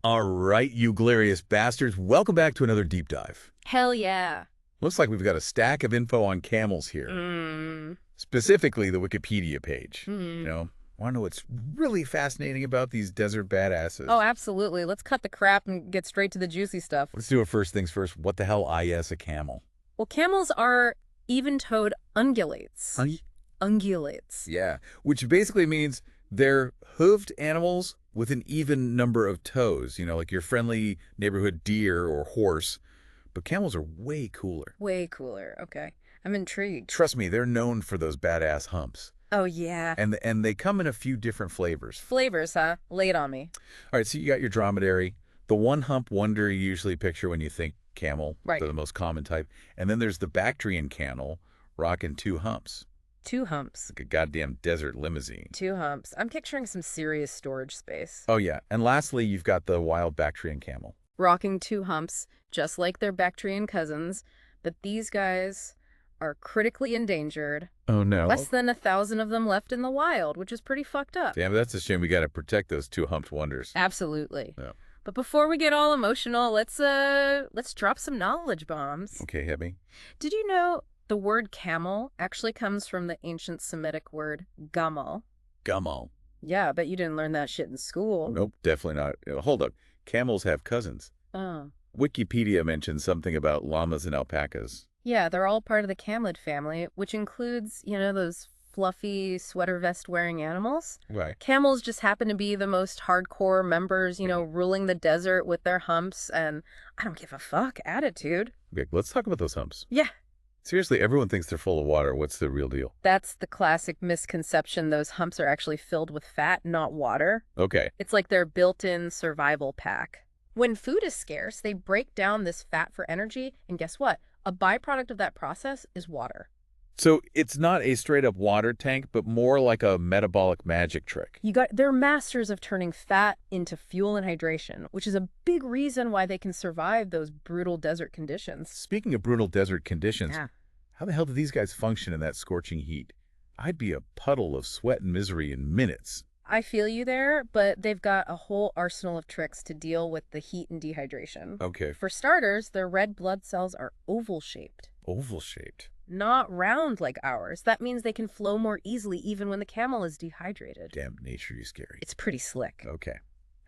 All right, you glorious bastards. Welcome back to another deep dive. Hell yeah. Looks like we've got a stack of info on camels here. Specifically, the Wikipedia page. Want to know what's really fascinating about these desert badasses? Oh, absolutely. Let's cut the crap and get straight to the juicy stuff. Let's do it first things first. What the hell is a camel? Well, camels are even-toed ungulates. Ungulates. Yeah, which basically means they're hoofed animals with an even number of toes, like your friendly neighborhood deer or horse. But camels are way cooler. Way cooler. Okay. I'm intrigued. Trust me, they're known for those badass humps. Oh, yeah. And they come in a few different flavors. Flavors, huh? Lay it on me. All right, so you got your dromedary, the one-hump wonder you usually picture when you think camel, right. They're the most common type. And then there's the Bactrian camel, rocking 2 humps. 2 humps. Like a goddamn desert limousine. 2 humps. I'm picturing some serious storage space. Oh, yeah. And lastly, you've got the wild Bactrian camel. Rocking 2 humps, just like their Bactrian cousins, but these guys are critically endangered. Oh, no. Less than 1,000 of them left in the wild, which is pretty fucked up. Damn, that's a shame. We got to protect those 2-humped wonders. Absolutely. Yeah. But before we get all emotional, let's drop some knowledge bombs. Okay, hit me. Did you know the word camel actually comes from the ancient Semitic word gamel? Gamel. Yeah, I bet you didn't learn that shit in school. Nope, definitely not. Hold up. Camels have cousins. Oh. Wikipedia mentions something about llamas and alpacas. Yeah, they're all part of the camelid family, which includes, those fluffy sweater vest wearing animals. Right. Camels just happen to be the most hardcore members, ruling the desert with their humps and I don't give a fuck attitude. Okay, let's talk about those humps. Yeah. Seriously, everyone thinks they're full of water. What's the real deal? That's the classic misconception. Those humps are actually filled with fat, not water. Okay. It's like their built-in survival pack. When food is scarce, they break down this fat for energy, and guess what? A byproduct of that process is water. So it's not a straight-up water tank, but more like a metabolic magic trick. They're masters of turning fat into fuel and hydration, which is a big reason why they can survive those brutal desert conditions. Speaking of brutal desert conditions, Yeah. How the hell do these guys function in that scorching heat? I'd be a puddle of sweat and misery in minutes. I feel you there, but they've got a whole arsenal of tricks to deal with the heat and dehydration. Okay. For starters, their red blood cells are oval-shaped. Oval-shaped? Not round like ours. That means they can flow more easily even when the camel is dehydrated. Damn, nature, you scary. It's pretty slick. Okay.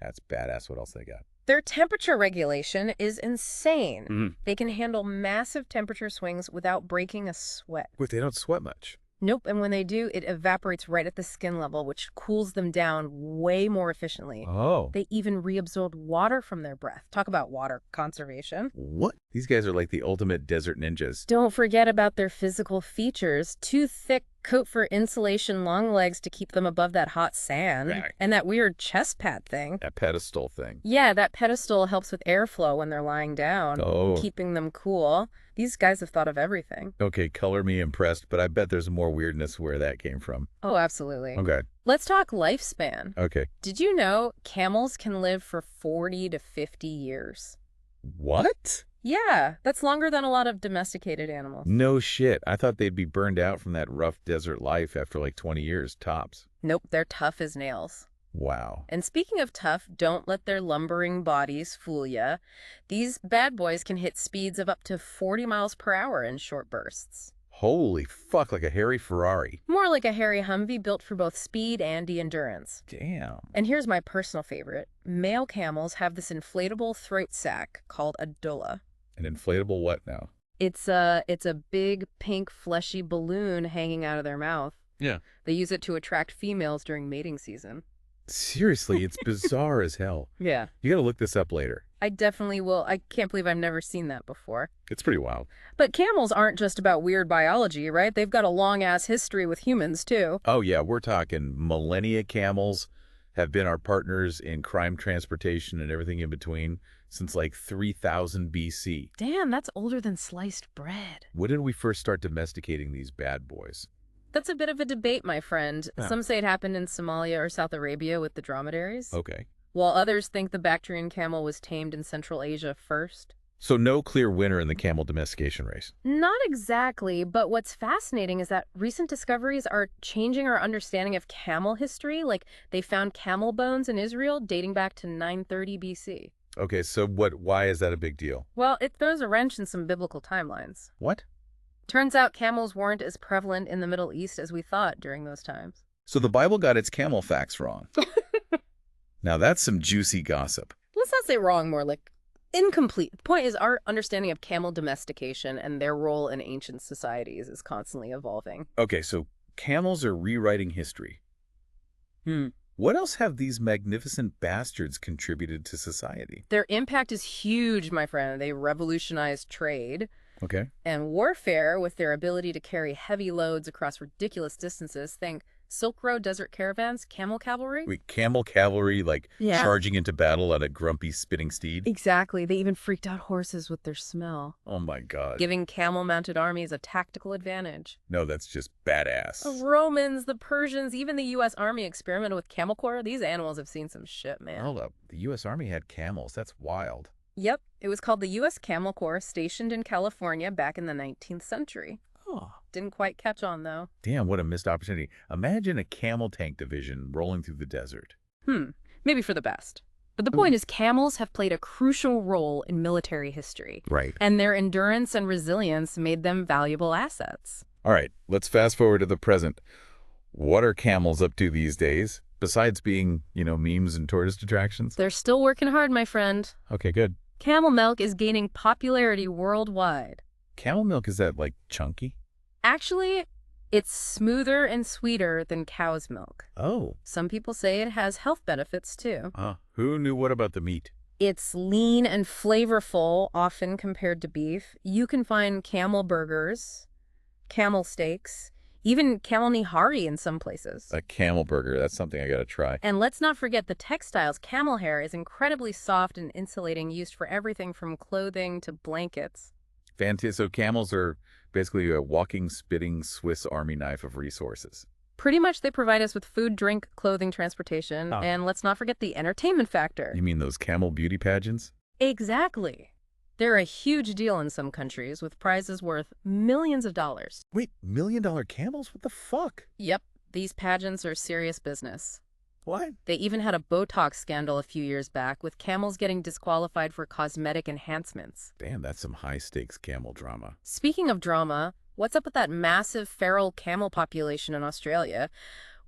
That's badass. What else they got? Their temperature regulation is insane. Mm-hmm. They can handle massive temperature swings without breaking a sweat. But they don't sweat much. Nope, and when they do, it evaporates right at the skin level, which cools them down way more efficiently. Oh. They even reabsorb water from their breath. Talk about water conservation. What? These guys are like the ultimate desert ninjas. Don't forget about their physical features. Too thick coat for insulation, long legs to keep them above that hot sand, Right. and that weird chest pad thing. That pedestal thing. Yeah, that pedestal helps with airflow when they're lying down, keeping them cool. These guys have thought of everything. Okay, color me impressed, but I bet there's more weirdness where that came from. Oh, absolutely. Okay. Let's talk lifespan. Okay. Did you know camels can live for 40 to 50 years? What? Yeah, that's longer than a lot of domesticated animals. No shit. I thought they'd be burned out from that rough desert life after like 20 years, tops. Nope, they're tough as nails. Wow. And speaking of tough, don't let their lumbering bodies fool ya. These bad boys can hit speeds of up to 40 miles per hour in short bursts. Holy fuck, like a hairy Ferrari. More like a hairy Humvee built for both speed and endurance. Damn. And here's my personal favorite. Male camels have this inflatable throat sac called a dulla. An inflatable what now? It's a big, pink, fleshy balloon hanging out of their mouth. Yeah. They use it to attract females during mating season. Seriously, it's bizarre as hell. Yeah. You gotta look this up later. I definitely will. I can't believe I've never seen that before. It's pretty wild. But camels aren't just about weird biology, right? They've got a long-ass history with humans, too. Oh yeah, we're talking millennia camels have been our partners in crime transportation and everything in between since like 3000 BC. Damn, that's older than sliced bread. When did we first start domesticating these bad boys? That's a bit of a debate, my friend. Yeah. Some say it happened in Somalia or South Arabia with the dromedaries. Okay. While others think the Bactrian camel was tamed in Central Asia first. So no clear winner in the camel domestication race. Not exactly, but what's fascinating is that recent discoveries are changing our understanding of camel history. Like, they found camel bones in Israel dating back to 930 BC. Okay, so why is that a big deal? Well, it throws a wrench in some biblical timelines. What? Turns out camels weren't as prevalent in the Middle East as we thought during those times. So the Bible got its camel facts wrong. Now that's some juicy gossip. Let's not say wrong, more like incomplete. The point is, our understanding of camel domestication and their role in ancient societies is constantly evolving. Okay, so camels are rewriting history. What else have these magnificent bastards contributed to society? Their impact is huge, my friend. They revolutionized trade Okay. and warfare with their ability to carry heavy loads across ridiculous distances. Think Silk Road desert caravans, camel cavalry. Wait, camel cavalry, like Yeah. charging into battle on a grumpy spitting steed? Exactly. They even freaked out horses with their smell, Oh my God. giving camel-mounted armies a tactical advantage. No, that's just badass. The Romans, the Persians, even the U.S. Army experimented with camel corps. These animals have seen some shit, man. Hold up. The U.S. Army had camels. That's wild. Yep. It was called the U.S. Camel Corps, stationed in California back in the 19th century. Oh. Didn't quite catch on, though. Damn, what a missed opportunity. Imagine a camel tank division rolling through the desert. Maybe for the best. But the point is, camels have played a crucial role in military history. Right. And their endurance and resilience made them valuable assets. All right, let's fast forward to the present. What are camels up to these days, besides being, memes and tourist attractions? They're still working hard, my friend. Okay, good. Camel milk is gaining popularity worldwide. Camel milk, is that, like, chunky? Actually, it's smoother and sweeter than cow's milk. Oh. Some people say it has health benefits, too. Who knew what about the meat? It's lean and flavorful, often compared to beef. You can find camel burgers, camel steaks, even camel nihari in some places. A camel burger, that's something I gotta try. And let's not forget the textiles. Camel hair is incredibly soft and insulating, used for everything from clothing to blankets. Fantastic. So camels are basically a walking, spitting Swiss Army knife of resources. Pretty much they provide us with food, drink, clothing, transportation, and let's not forget the entertainment factor. You mean those camel beauty pageants? Exactly. They're a huge deal in some countries, with prizes worth millions of dollars. Wait, $1 million camels? What the fuck? Yep, these pageants are serious business. What? They even had a Botox scandal a few years back, with camels getting disqualified for cosmetic enhancements. Damn, that's some high-stakes camel drama. Speaking of drama, what's up with that massive feral camel population in Australia?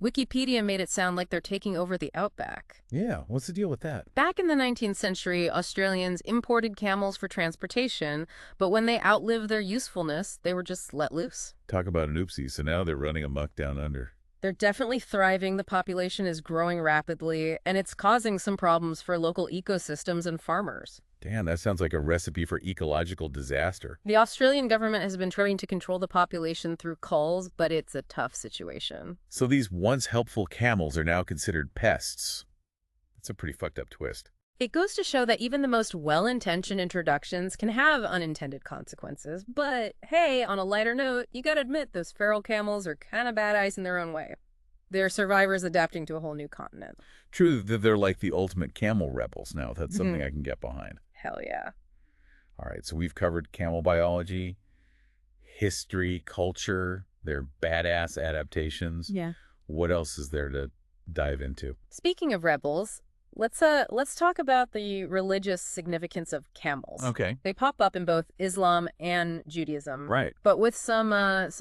Wikipedia made it sound like they're taking over the outback. Yeah, what's the deal with that? Back in the 19th century, Australians imported camels for transportation, but when they outlived their usefulness, they were just let loose. Talk about an oopsie, so now they're running amok down under. They're definitely thriving, the population is growing rapidly, and it's causing some problems for local ecosystems and farmers. Damn, that sounds like a recipe for ecological disaster. The Australian government has been trying to control the population through culls, but it's a tough situation. So these once helpful camels are now considered pests. That's a pretty fucked up twist. It goes to show that even the most well-intentioned introductions can have unintended consequences. But hey, on a lighter note, you gotta admit those feral camels are kind of badass in their own way. They're survivors adapting to a whole new continent. True that they're like the ultimate camel rebels now. That's something I can get behind. Hell yeah. All right, so we've covered camel biology, history, culture, their badass adaptations. Yeah. What else is there to dive into? Speaking of rebels, let's talk about the religious significance of camels. Okay. They pop up in both Islam and Judaism. Right. But with some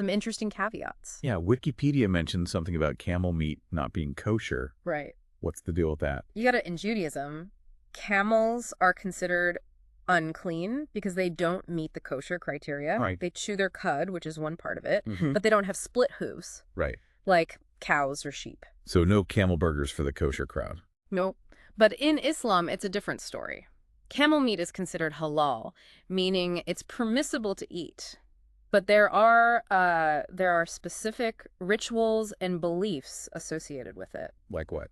interesting caveats. Yeah, Wikipedia mentioned something about camel meat not being kosher. Right. What's the deal with that? You got it. In Judaism, camels are considered unclean because they don't meet the kosher criteria. Right. They chew their cud, which is one part of it, Mhm. but they don't have split hooves Right. like cows or sheep. So no camel burgers for the kosher crowd. Nope. But in Islam, it's a different story. Camel meat is considered halal, meaning it's permissible to eat. But there are specific rituals and beliefs associated with it. Like what?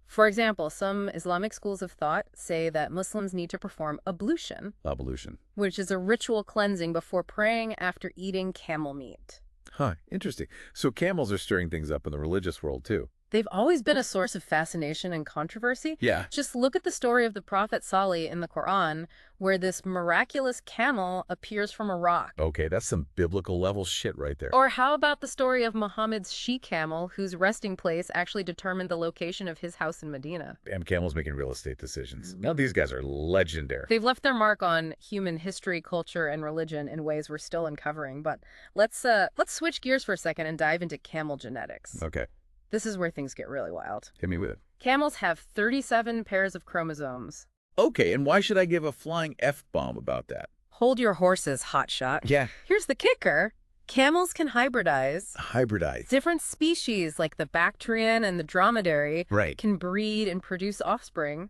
For example, some Islamic schools of thought say that Muslims need to perform ablution, Ablution. which is a ritual cleansing before praying after eating camel meat. Huh, interesting. So camels are stirring things up in the religious world, too. They've always been a source of fascination and controversy. Yeah. Just look at the story of the prophet Salih in the Quran, where this miraculous camel appears from a rock. Okay, that's some biblical level shit right there. Or how about the story of Muhammad's she-camel, whose resting place actually determined the location of his house in Medina? Damn camels making real estate decisions. Now these guys are legendary. They've left their mark on human history, culture, and religion in ways we're still uncovering. But let's switch gears for a second and dive into camel genetics. Okay, This is where things get really wild. hit me with it. Camels have 37 pairs of chromosomes. Okay, and why should I give a flying F-bomb about that? Hold your horses, hotshot. Yeah. Here's the kicker. Camels can hybridize. Hybridize. Different species, like the Bactrian and the dromedary, Right. can breed and produce offspring.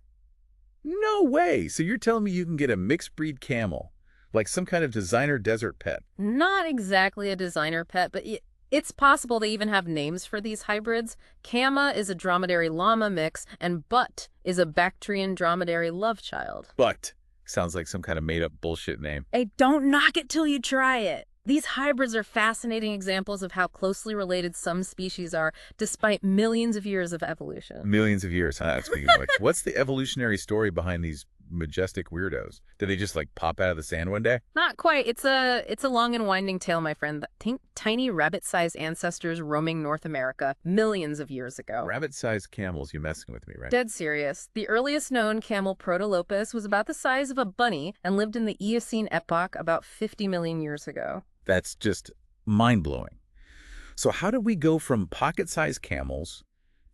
No way! So you're telling me you can get a mixed breed camel, like some kind of designer desert pet? Not exactly a designer pet, but it's possible they even have names for these hybrids. Kama is a dromedary llama mix, and Butt is a Bactrian dromedary love child. But sounds like some kind of made-up bullshit name. Hey, don't knock it till you try it. These hybrids are fascinating examples of how closely related some species are, despite millions of years of evolution. Millions of years, huh? Speaking of which, what's the evolutionary story behind these majestic weirdos? Did they just like pop out of the sand one day? Not quite. It's a long and winding tale, my friend. Tiny rabbit-sized ancestors roaming North America millions of years ago. Rabbit-sized camels, you messing with me, right? Dead serious. The earliest known camel, Protolopus, was about the size of a bunny and lived in the Eocene epoch about 50 million years ago. That's just mind-blowing. So how did we go from pocket-sized camels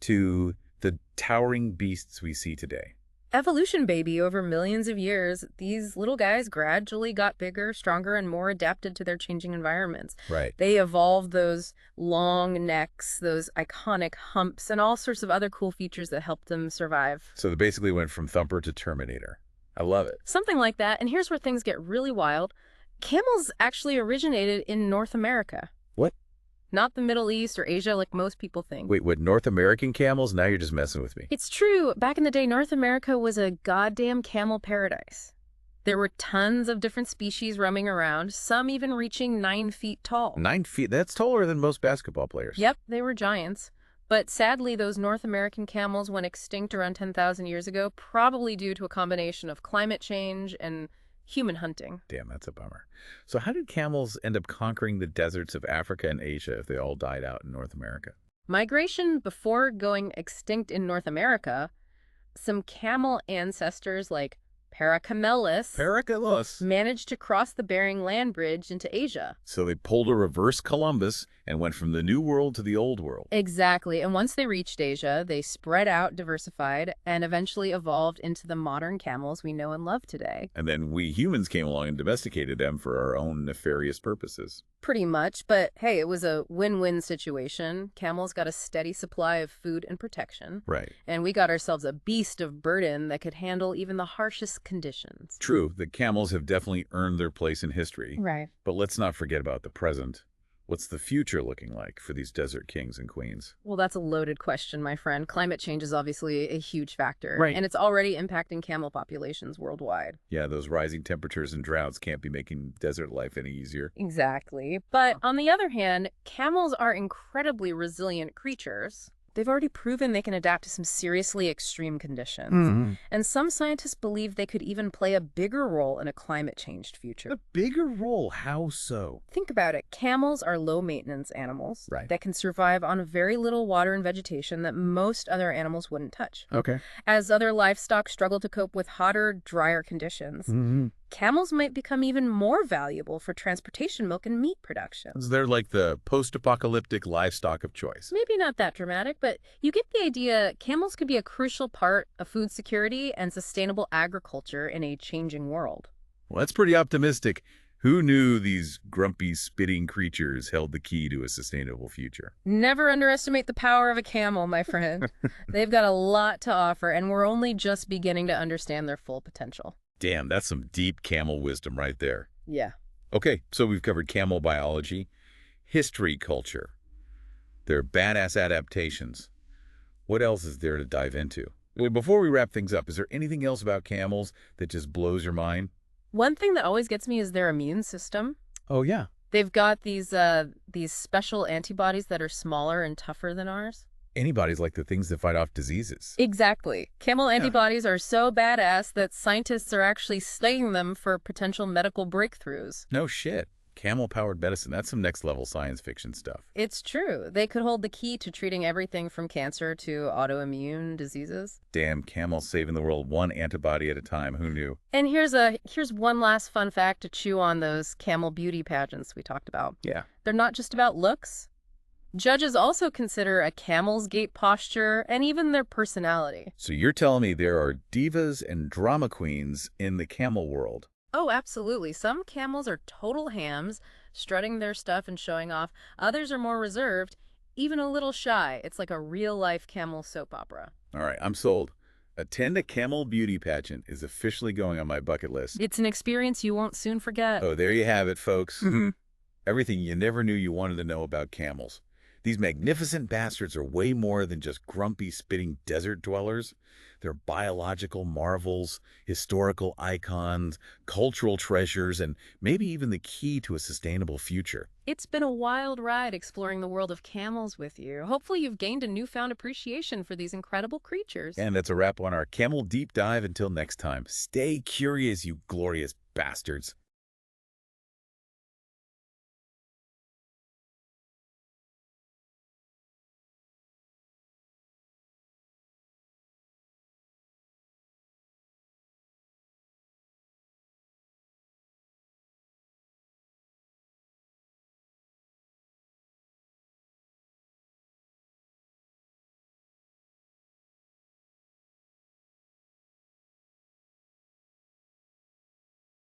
to the towering beasts we see today? Evolution, baby. Over millions of years, these little guys gradually got bigger, stronger, and more adapted to their changing environments. Right. They evolved those long necks, those iconic humps, and all sorts of other cool features that helped them survive. So they basically went from Thumper to Terminator. I love it. Something like that. And here's where things get really wild. Camels actually originated in North America. What? Not the Middle East or Asia like most people think. Wait, what, North American camels? Now you're just messing with me. It's true. Back in the day, North America was a goddamn camel paradise. There were tons of different species roaming around, some even reaching 9 feet tall. 9 feet? That's taller than most basketball players. Yep, they were giants. But sadly, those North American camels went extinct around 10,000 years ago, probably due to a combination of climate change and human hunting. Damn, that's a bummer. So how did camels end up conquering the deserts of Africa and Asia if they all died out in North America? Migration before going extinct in North America, some camel ancestors like Paracamelus. managed to cross the Bering Land Bridge into Asia. So they pulled a reverse Columbus and went from the New World to the Old World. Exactly. And once they reached Asia, they spread out, diversified, and eventually evolved into the modern camels we know and love today. And then we humans came along and domesticated them for our own nefarious purposes. Pretty much, but hey, it was a win-win situation. Camels got a steady supply of food and protection. Right. And we got ourselves a beast of burden that could handle even the harshest conditions. True, the camels have definitely earned their place in history. Right. But let's not forget about the present. What's the future looking like for these desert kings and queens? Well, that's a loaded question, my friend. Climate change is obviously a huge factor. Right. And it's already impacting camel populations worldwide. Yeah, those rising temperatures and droughts can't be making desert life any easier. Exactly. But on the other hand, camels are incredibly resilient creatures. They've already proven they can adapt to some seriously extreme conditions. And some scientists believe they could even play a bigger role in a climate-changed future. A bigger role? How so? Think about it. Camels are low-maintenance animals Right. that can survive on very little water and vegetation that most other animals wouldn't touch. Okay. As other livestock struggle to cope with hotter, drier conditions, camels might become even more valuable for transportation, milk, and meat production. They're like the post-apocalyptic livestock of choice. Maybe not that dramatic, but you get the idea. Camels could be a crucial part of food security and sustainable agriculture in a changing world. Well, that's pretty optimistic. Who knew these grumpy, spitting creatures held the key to a sustainable future? Never underestimate the power of a camel, my friend. They've got a lot to offer, and we're only just beginning to understand their full potential. Damn, that's some deep camel wisdom right there. Yeah. Okay, so we've covered camel biology, history, culture, their badass adaptations. What else is there to dive into? Well, before we wrap things up, is there anything else about camels that just blows your mind? One thing that always gets me is their immune system. Oh, yeah. They've got these special antibodies that are smaller and tougher than ours. Antibodies like the things that fight off diseases. Exactly. Camel antibodies are so badass that scientists are actually studying them for potential medical breakthroughs. No shit. Camel-powered medicine, that's some next-level science fiction stuff. It's true. They could hold the key to treating everything from cancer to autoimmune diseases. Damn, camels saving the world one antibody at a time. Who knew? And here's one last fun fact to chew on those camel beauty pageants we talked about. Yeah. They're not just about looks. Judges also consider a camel's gait posture and even their personality. So you're telling me there are divas and drama queens in the camel world? Oh, absolutely. Some camels are total hams, strutting their stuff and showing off. Others are more reserved, even a little shy. It's like a real-life camel soap opera. All right, I'm sold. Attend a camel beauty pageant is officially going on my bucket list. It's an experience you won't soon forget. Oh, there you have it, folks. Everything you never knew you wanted to know about camels. These magnificent bastards are way more than just grumpy, spitting desert dwellers. They're biological marvels, historical icons, cultural treasures, and maybe even the key to a sustainable future. It's been a wild ride exploring the world of camels with you. Hopefully you've gained a newfound appreciation for these incredible creatures. And that's a wrap on our camel deep dive. Until next time, stay curious, you glorious bastards.